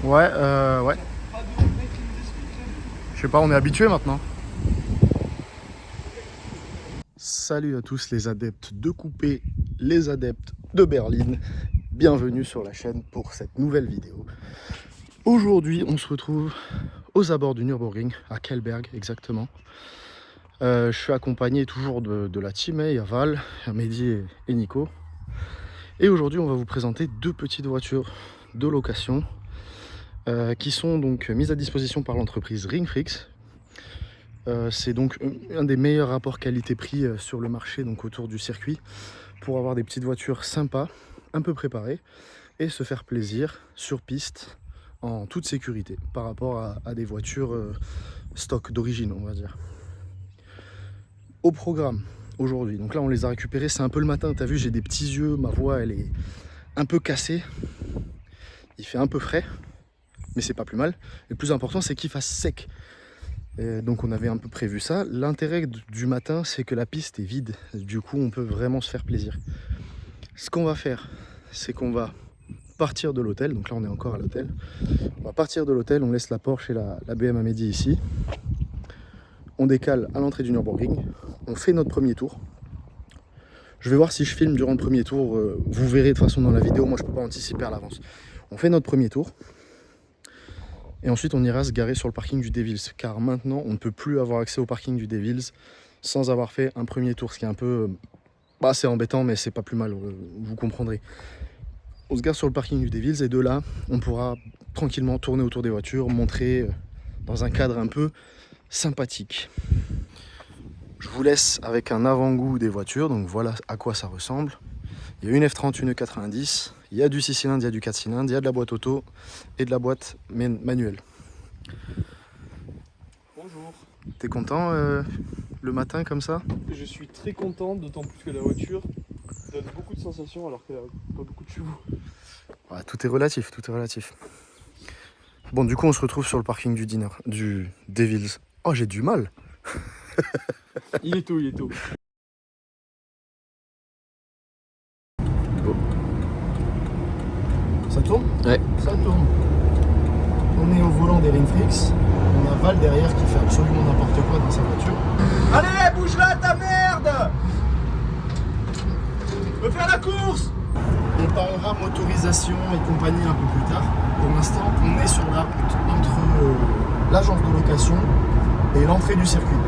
Ouais. Je sais pas, on est habitué maintenant. Salut à tous les adeptes de coupé, les adeptes de Berlin. Bienvenue sur la chaîne pour cette nouvelle vidéo. Aujourd'hui, on se retrouve aux abords du Nürburgring, à Kelberg exactement. Je suis accompagné toujours de la team, il y a Val, il y a Mehdi et Nico. Et aujourd'hui, on va vous présenter deux petites voitures de location qui sont donc mises à disposition par l'entreprise Ringfrix. C'est donc un des meilleurs rapports qualité-prix sur le marché, donc autour du circuit, pour avoir des petites voitures sympas, un peu préparées, et se faire plaisir sur piste en toute sécurité par rapport à des voitures stock d'origine, on va dire. Au programme aujourd'hui, donc là on les a récupérés, c'est un peu le matin, t'as vu, j'ai des petits yeux, ma voix elle est un peu cassée, il fait un peu frais, mais c'est pas plus mal. Le plus important c'est qu'il fasse sec. Et donc on avait un peu prévu ça. L'intérêt du matin c'est que la piste est vide, du coup on peut vraiment se faire plaisir. Ce qu'on va faire, c'est qu'on va partir de l'hôtel, donc là on est encore à l'hôtel. On va partir de l'hôtel, on laisse la Porsche et la BM à Mehdi ici. On décale à l'entrée du Nürburgring, on fait notre premier tour. Je vais voir si je filme durant le premier tour, vous verrez de toute façon dans la vidéo, moi je peux pas anticiper à l'avance. On fait notre premier tour. Et ensuite, on ira se garer sur le parking du Devils. Car maintenant, on ne peut plus avoir accès au parking du Devils sans avoir fait un premier tour. Ce qui est un peu... c'est embêtant, mais c'est pas plus mal, vous comprendrez. On se gare sur le parking du Devils et de là, on pourra tranquillement tourner autour des voitures, montrer dans un cadre un peu sympathique. Je vous laisse avec un avant-goût des voitures. Donc voilà à quoi ça ressemble. Il y a une F30, une 90, il y a du 6 cylindres, il y a du 4 cylindres, il y a de la boîte auto et de la boîte manuelle. Bonjour. T'es content le matin comme ça? Je suis très content, d'autant plus que la voiture donne beaucoup de sensations alors qu'elle n'a pas beaucoup de chevaux. Ouais, tout est relatif, tout est relatif. Bon, du coup, on se retrouve sur le parking du Devils. Oh, j'ai du mal. Il est tôt, il est tôt. Ça tourne? Ouais. Ça tourne. On est au volant des Ringfrix. On a Val derrière qui fait absolument n'importe quoi dans sa voiture. Allez, bouge là ta merde! Veux faire la course! On parlera motorisation et compagnie un peu plus tard. Pour l'instant, on est sur la route entre l'agence de location et l'entrée du circuit.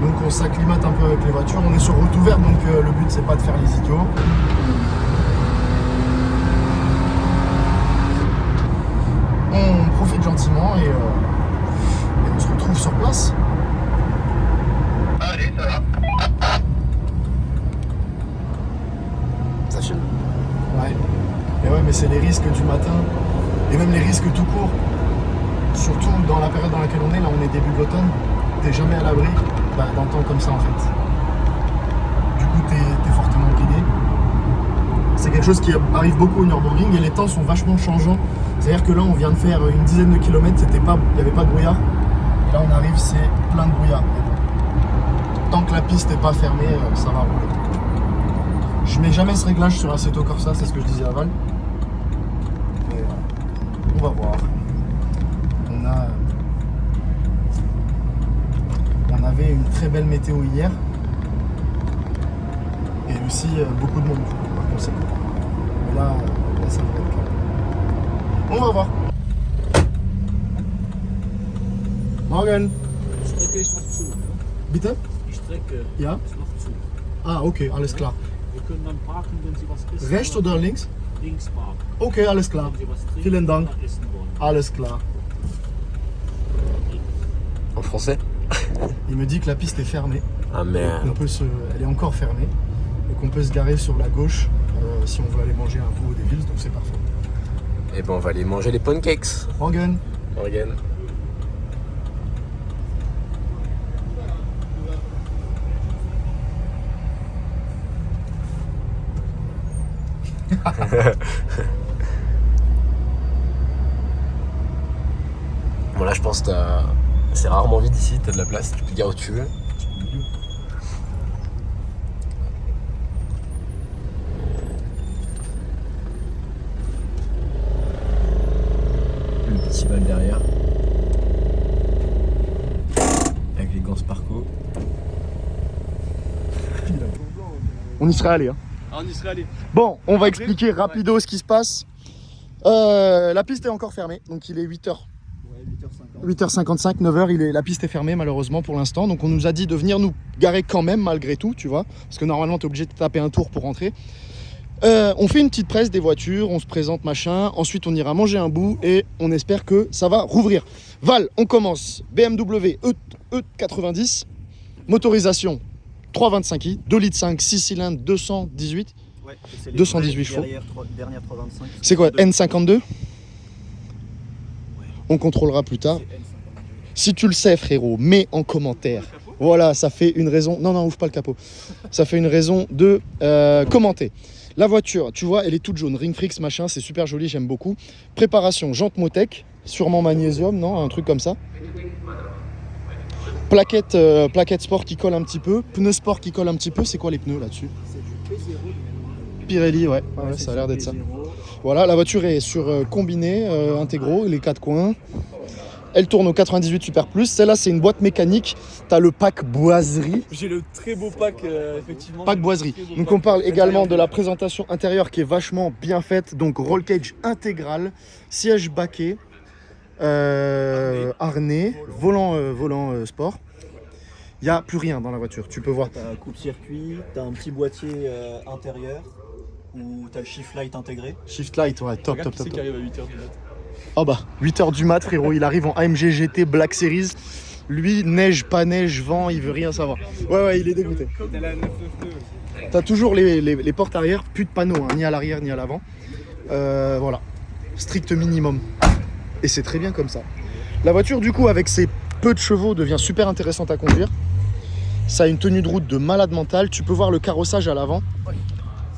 Donc on s'acclimate un peu avec les voitures. On est sur route ouverte, donc le but c'est pas de faire les idiots. On profite gentiment et on se retrouve sur place. Allez, ça va. Ça filme. Ouais. Et ouais, mais c'est les risques du matin et même les risques tout court. Surtout dans la période dans laquelle on est, là on est début de l'automne, t'es jamais à l'abri d'un temps comme ça en fait. Du coup t'es fortement bridé. C'est quelque chose qui arrive beaucoup au Nürburgring et les temps sont vachement changeants. C'est-à-dire que là on vient de faire une dizaine de kilomètres, il n'y avait pas de brouillard. Et là on arrive, c'est plein de brouillard. Mais bon, tant que la piste n'est pas fermée, ça va rouler. Je mets jamais ce réglage sur Assetto Corsa, c'est ce que je disais à Val. Mais on va voir. On avait une très belle météo hier. Et aussi beaucoup de monde, par conséquent. Mais là ça va être calme. On va voir. Morgen. Die Strecke ist noch zu. Bitte? Die Strecke Ja? ist noch zu. Ah, okay, alles klar. Wir können dann parken, wenn Sie was essen Rechts wollen. oder links? Links parken. Okay, alles klar. Wenn Sie was trinken Vielen Dank. oder essen wollen. Alles klar. En français? Il me dit que la piste est fermée. Ah merde. Elle est encore fermée. Et qu'on peut se garer sur la gauche si on veut aller manger un bout des villes, donc c'est parfait. Et ben on va aller manger les pancakes. Morgen. Morgan. Bon là je pense que c'est rarement vide ici, t'as de la place, tu peux te garer où tu veux. Le petit On y serait allé. Hein. Ah, on y serait allé. Bon, on va Après, expliquer rapido ce qui se passe. La piste est encore fermée, donc il est 8h. Ouais, 8h50. 8h55, 9h, la piste est fermée malheureusement pour l'instant. Donc on nous a dit de venir nous garer quand même malgré tout, tu vois. Parce que normalement tu es obligé de taper un tour pour rentrer. On fait une petite presse des voitures, on se présente machin. Ensuite on ira manger un bout et on espère que ça va rouvrir. Val, on commence. BMW E90, motorisation 325i, 2 litres 5, 6 cylindres, 218. Ouais, c'est les 218 chevaux. Dernière 325. C'est quoi, N52? On contrôlera plus tard. C'est N52. Si tu le sais, frérot, mets en commentaire. Voilà, ça fait une raison. Non, ouvre pas le capot. Ça fait une raison de commenter. La voiture, tu vois, elle est toute jaune. Ring Frix, machin, c'est super joli, j'aime beaucoup. Préparation, jante Motec, sûrement magnésium, non? Un truc comme ça. Plaquette sport qui colle un petit peu. Pneus sport qui colle un petit peu. C'est quoi les pneus là-dessus? C'est du P0 de Pirelli, ouais. mémoire. Ouais, ça a l'air d'être ça. P0. Voilà, la voiture est sur combiné, intégraux, les 4 coins. Elle tourne au 98 Super Plus. Celle-là, c'est une boîte mécanique. Tu as le pack boiserie. J'ai le très beau pack, effectivement. Pack boiserie. Donc on parle également de la présentation intérieure qui est vachement bien faite. Donc roll cage intégral, siège baquet, harnais, volant sport. Il n'y a plus rien dans la voiture, tu peux voir. T'as un coupe-circuit, t'as un petit boîtier intérieur où t'as le shift light intégré. Shift light, ouais, top, Regarde top, qui top, c'est qui top. arrive à 8h du mat. Ah bah, 8h du mat, frérot, il arrive en AMG GT Black Series. Lui, neige, pas neige, vent, il veut rien savoir. Ouais, il est dégoûté. Comme la 992. T'as toujours les portes arrière, plus de panneaux, hein, ni à l'arrière ni à l'avant. Voilà, strict minimum. Et c'est très bien comme ça. La voiture, du coup, avec ses peu de chevaux, devient super intéressante à conduire. Ça a une tenue de route de malade mental. Tu peux voir le carrossage à l'avant.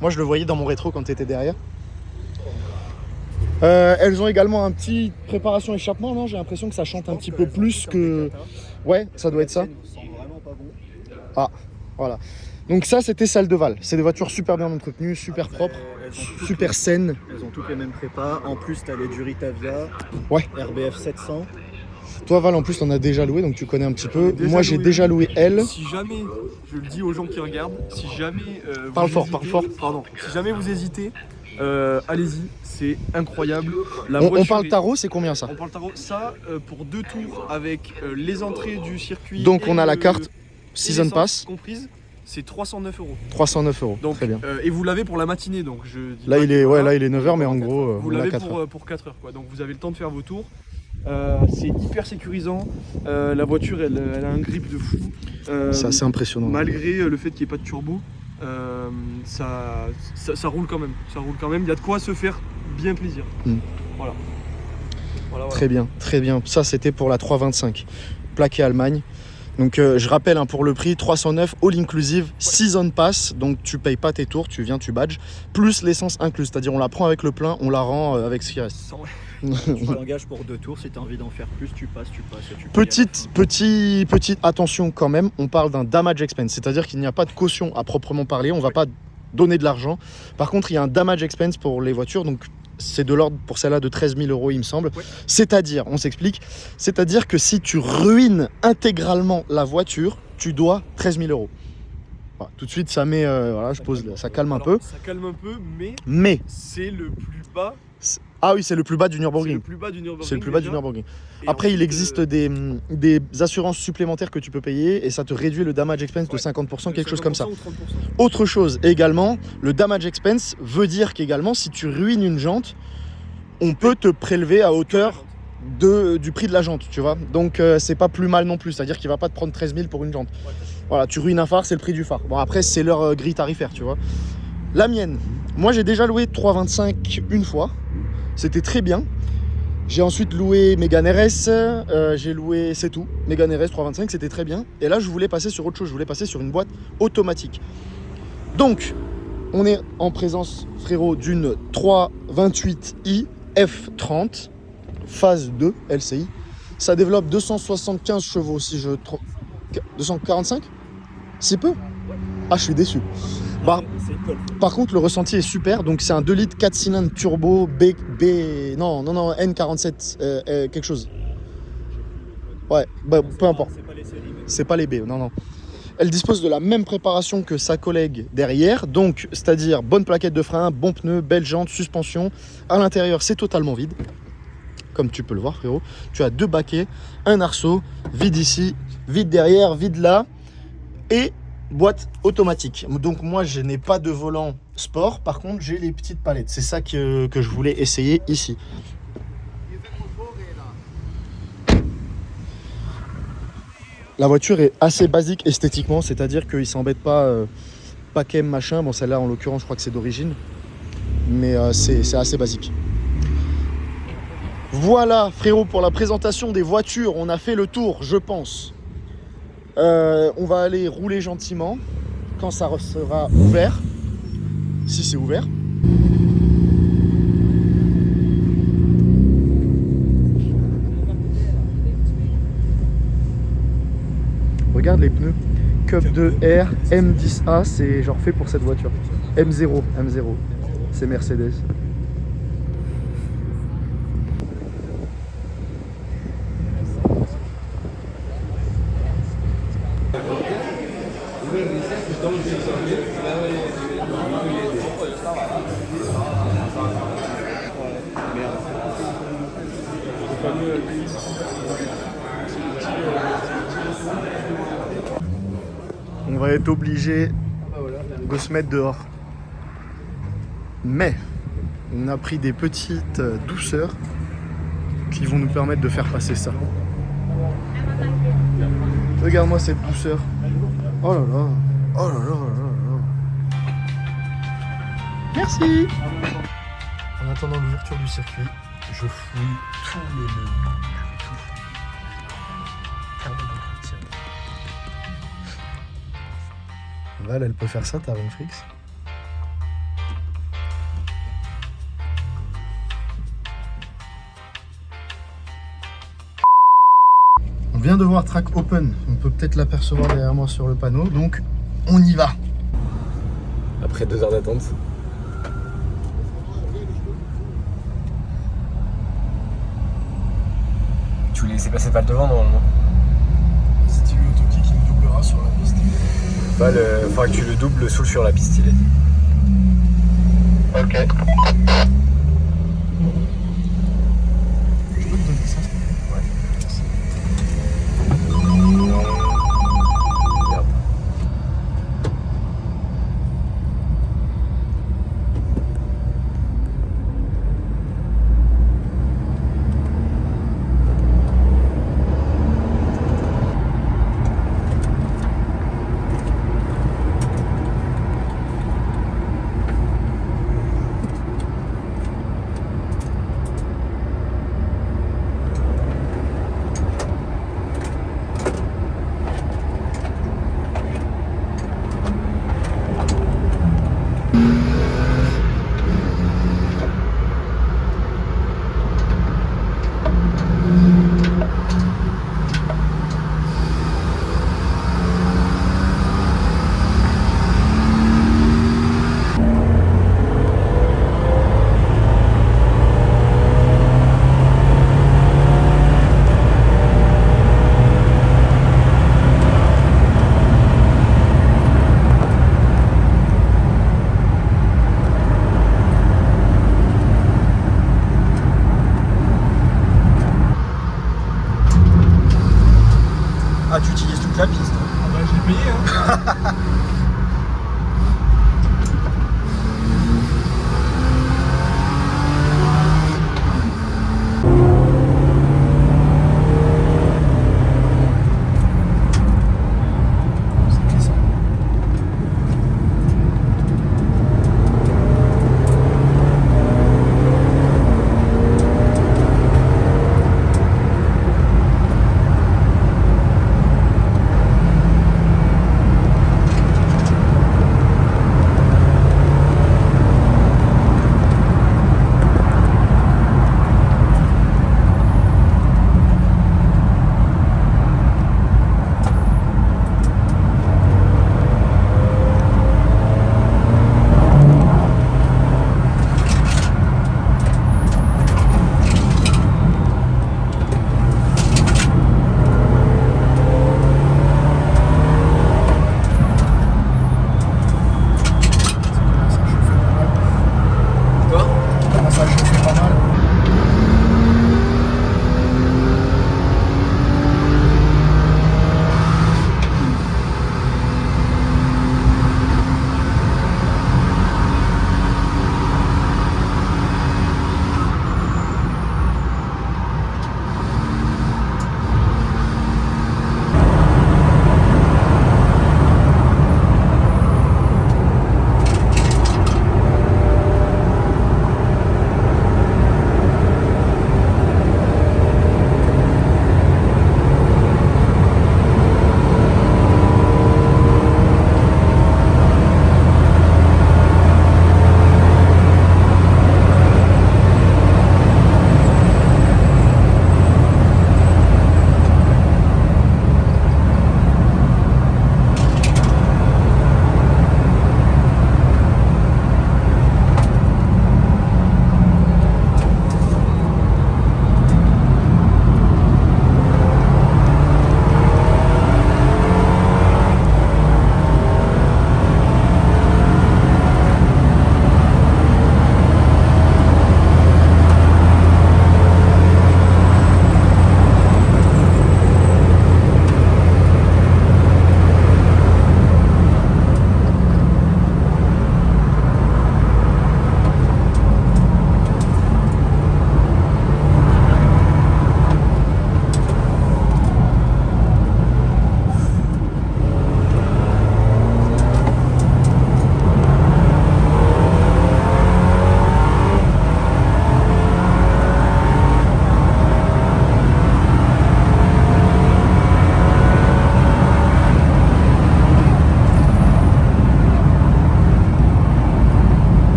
Moi, je le voyais dans mon rétro quand tu étais derrière. Elles ont également un petit préparation échappement, non? J'ai l'impression que ça chante un petit peu plus que... Ouais, ça doit être ça. Ça sent vraiment pas bon. Ah, voilà. Donc ça, c'était celle de Val. C'est des voitures super bien entretenues, super propres, Elles ont toutes super saines. Elles ont toutes les mêmes prépas. En plus, t'as les Duritavia. Ouais. RBF 700. Toi, Val, en plus, t'en as déjà loué, donc tu connais un petit peu. Déjà Moi, j'ai loué. déjà loué elle. Si jamais, je le dis aux gens qui regardent, si jamais vous Parle fort, hésitez- parle fort. Pardon. Si jamais vous hésitez, allez-y, c'est incroyable. La On voiture parle est- tarot, c'est combien ça? On parle tarot. Ça, pour 2 tours avec les entrées du circuit. Donc, et on a la le- carte et Season l'essence Pass, comprise, c'est 309 €. 309 €. Donc, Très bien. et vous l'avez pour la matinée, donc je dis Là, pas il que est, voilà. là, il est 9h, mais en gros, Vous on a l'avez 4 heures. pour 4 heures, quoi. Donc vous avez le temps de faire vos tours. C'est hyper sécurisant. La voiture, elle a un grip de fou. C'est assez impressionnant. Malgré le fait qu'il n'y ait pas de turbo, ça roule quand même. Ça roule quand même. Il y a de quoi se faire bien plaisir. Voilà. Voilà. Très bien, très bien. Ça, c'était pour la 325, plaqué Allemagne. Donc, je rappelle, hein, pour le prix, 309, all inclusive, Season Pass. Donc, tu payes pas tes tours, tu viens, tu badges. Plus l'essence incluse. C'est-à-dire, on la prend avec le plein, on la rend avec ce qui reste. Tu t'engages pour 2 tours. Si t'as envie d'en faire plus, tu passes. Et tu payes à la fin. Petite attention quand même, on parle d'un damage expense. C'est-à-dire qu'il n'y a pas de caution à proprement parler. On va pas donner de l'argent. Par contre, il y a un damage expense pour les voitures. Donc, c'est de l'ordre pour celle-là de 13 000 €, il me semble. Ouais. C'est-à-dire, on s'explique, c'est-à-dire que si tu ruines intégralement la voiture, tu dois 13 000 €. Voilà, tout de suite, ça met, voilà, je pose, ça calme un Alors, peu. Ça calme un peu, Mais, c'est le plus bas. ah oui, c'est le plus bas du C'est le Nürburgring. plus bas du Nürburgring. C'est le plus bas du déjà. Nürburgring. Et Après, il ensuite, existe des assurances supplémentaires que tu peux payer et ça te réduit le damage expense de Ouais. 50%, quelque chose comme ça. 50% ou 30%. Autre chose également, le damage expense veut dire qu'également, si tu ruines une jante, on peut te prélever à hauteur du prix de la jante, tu vois. Donc, c'est pas plus mal non plus. C'est-à-dire qu'il va pas te prendre 13 000 pour une jante. Voilà, tu ruines un phare, c'est le prix du phare. Bon, après, c'est leur grille tarifaire, tu vois. La mienne, moi, j'ai déjà loué 325 une fois. C'était très bien. J'ai ensuite loué Mégane RS, j'ai loué, c'est tout. Mégane RS 325, c'était très bien. Et là, je voulais passer sur autre chose, je voulais passer sur une boîte automatique. Donc, on est en présence, frérot, d'une 328i F30, phase 2 LCI. Ça développe 275 chevaux, si je trompe. 245 ? C'est peu ? Ah, je suis déçu. Bah, C'est une Golf. par contre, le ressenti est super. Donc, c'est un 2 litres 4 cylindres turbo non, N47, quelque chose. Ouais, bah, peu importe. C'est pas les séries, mais C'est pas les B, non. Elle dispose de la même préparation que sa collègue derrière, donc c'est-à-dire bonne plaquette de frein, bon pneu, belle jante, suspension. À l'intérieur, c'est totalement vide, comme tu peux le voir, frérot. Tu as 2 baquets, un arceau, vide ici, vide derrière, vide là, et boîte automatique. Donc moi, je n'ai pas de volant sport, par contre, j'ai les petites palettes. C'est ça que je voulais essayer ici. La voiture est assez basique esthétiquement, c'est-à-dire qu'il ne s'embête pas paquet machin. Bon, celle-là, en l'occurrence, je crois que c'est d'origine. Mais c'est assez basique. Voilà, frérot, pour la présentation des voitures. On a fait le tour, je pense. On va aller rouler gentiment quand ça sera ouvert. Si c'est ouvert. Regarde les pneus. Cup 2R M10A, c'est genre fait pour cette voiture. M0, c'est Mercedes. On va être obligé de se mettre dehors. Mais on a pris des petites douceurs qui vont nous permettre de faire passer ça. Regarde-moi cette douceur. Oh là là. Oh là là là là. Merci. En attendant l'ouverture du circuit, je fouille tous les menus. Val, elle peut faire ça, ta Renfrix. On vient de voir Track Open. On peut peut-être l'apercevoir derrière moi sur le panneau. Donc, on y va. Après 2 heures d'attente. Tu voulais laisser passer Val devant normalement. C'est lui Autoki qui me doublera sur la piste. Val, faudra que tu le doubles sous sur la piste, il a dit. Ok. Je peux te donner ça? Ouais. Merde.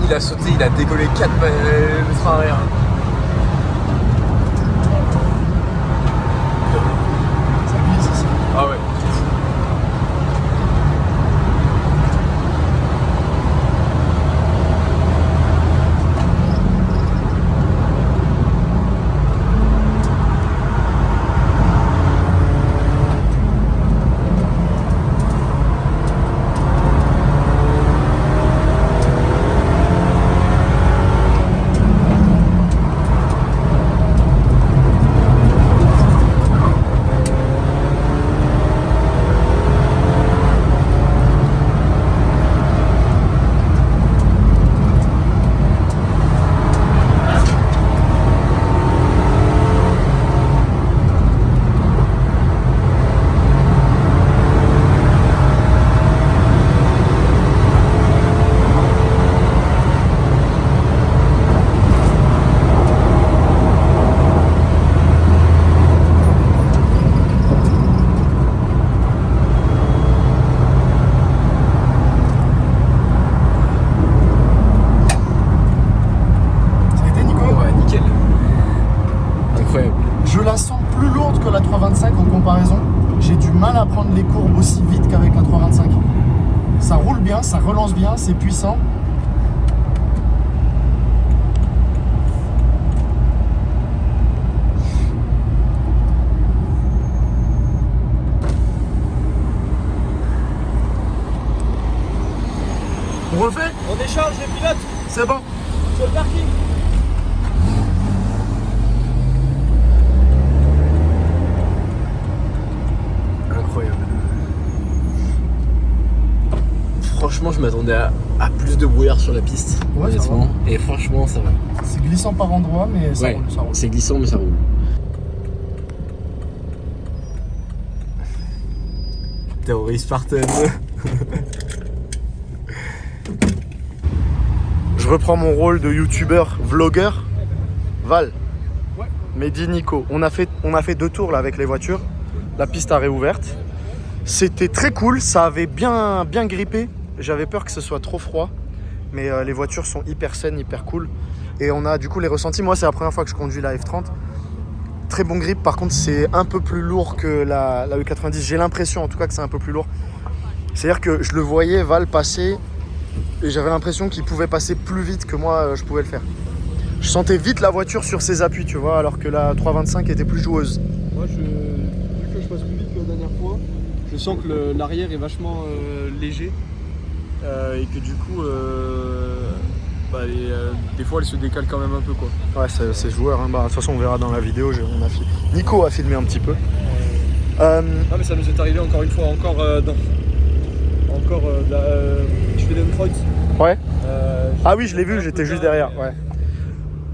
il a sauté, il a décollé 4 le frein arrière. Ça glisse ici. Ah ouais. Je la sens plus lourde que la 325 en comparaison. J'ai du mal à prendre les courbes aussi vite qu'avec la 325. Ça roule bien, ça relance bien, c'est puissant. On refait? On échange les pilotes C'est bon. sur le parking. Incroyable. Franchement, je m'attendais à plus de brouillard sur la piste. Ouais, ça honnêtement. Et franchement, ça va. C'est glissant par endroits, mais ça Ouais, roule, ça roule. c'est glissant, mais ça roule. Théorie Spartan. Je reprends mon rôle de youtubeur, vlogueur. Val, Ouais. Mehdi, Nico. On a fait 2 tours là avec les voitures. La piste a réouverte. C'était très cool, ça avait bien grippé. J'avais peur que ce soit trop froid. Mais les voitures sont hyper saines, hyper cool. Et on a du coup les ressentis. Moi, c'est la première fois que je conduis la F30. Très bon grip. Par contre, c'est un peu plus lourd que la E90. J'ai l'impression en tout cas que c'est un peu plus lourd. C'est-à-dire que je le voyais Val passer et j'avais l'impression qu'il pouvait passer plus vite que moi je pouvais le faire. Je sentais vite la voiture sur ses appuis, tu vois, alors que la 325 était plus joueuse. Moi, vu que je passe plus vite que la dernière fois, je sens que l'arrière est vachement léger et que du coup, des fois, elle se décale quand même un peu, quoi. Ouais, c'est joueur. Hein. Bah, de toute façon, on verra dans la vidéo. Nico a filmé un petit peu. Ah, mais ça nous est arrivé encore une fois, je fais d'Entroid. Ouais. Ah oui, je l'ai vu, j'étais juste derrière. Ouais.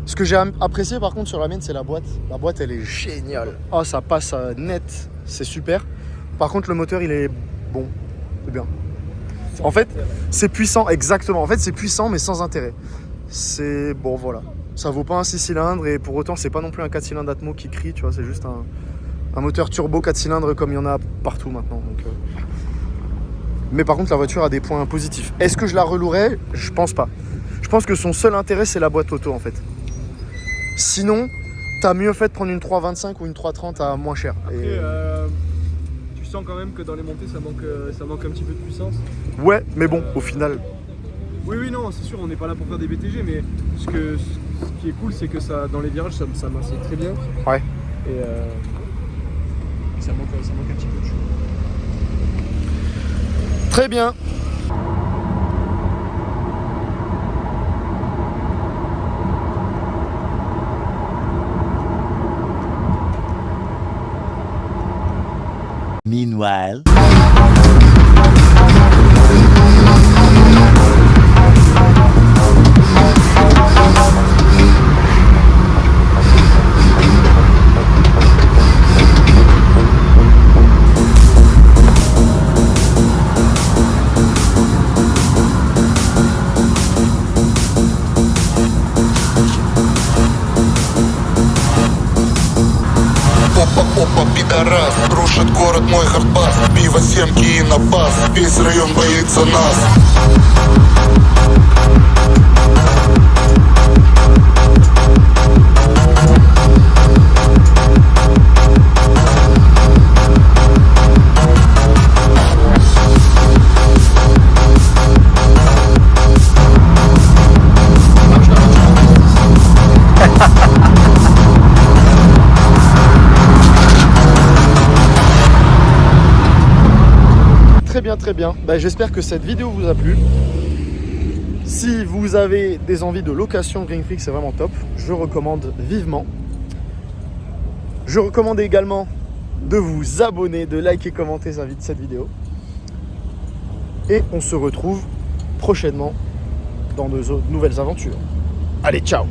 Ce que j'ai apprécié par contre sur la mienne, c'est la boîte. La boîte, elle est géniale. Oh, ça passe net, c'est super. Par contre, le moteur, il est bon, c'est bien. En fait, c'est puissant, exactement. En fait, c'est puissant, mais sans intérêt. C'est bon, voilà. Ça vaut pas un 6 cylindres et pour autant, c'est pas non plus un 4 cylindres Atmo qui crie, tu vois. C'est juste un moteur turbo 4 cylindres comme il y en a partout maintenant. Donc, Mais par contre, la voiture a des points positifs. Est-ce que je la relouerais? Je pense pas. Je pense que son seul intérêt, c'est la boîte auto en fait. Sinon, t'as mieux fait de prendre une 325 ou une 330 à moins cher. Après, tu sens quand même que dans les montées, ça manque un petit peu de puissance. Ouais, mais bon, au final. Oui, non, c'est sûr, on n'est pas là pour faire des BTG, mais ce qui est cool, c'est que ça, dans les virages, ça m'assied très bien. Ouais. Et ça manque un petit peu de chou. Très bien. Meanwhile. Опа, пидорас, рушит город мой хардбас. Пиво, семки и на бас, весь район боится нас. très bien. Bah, j'espère que cette vidéo vous a plu. Si vous avez des envies de location Green Freak, c'est vraiment top. Je recommande vivement. Je recommande également de vous abonner, de liker, commenter cette vidéo. Et on se retrouve prochainement dans de nouvelles aventures. Allez, ciao!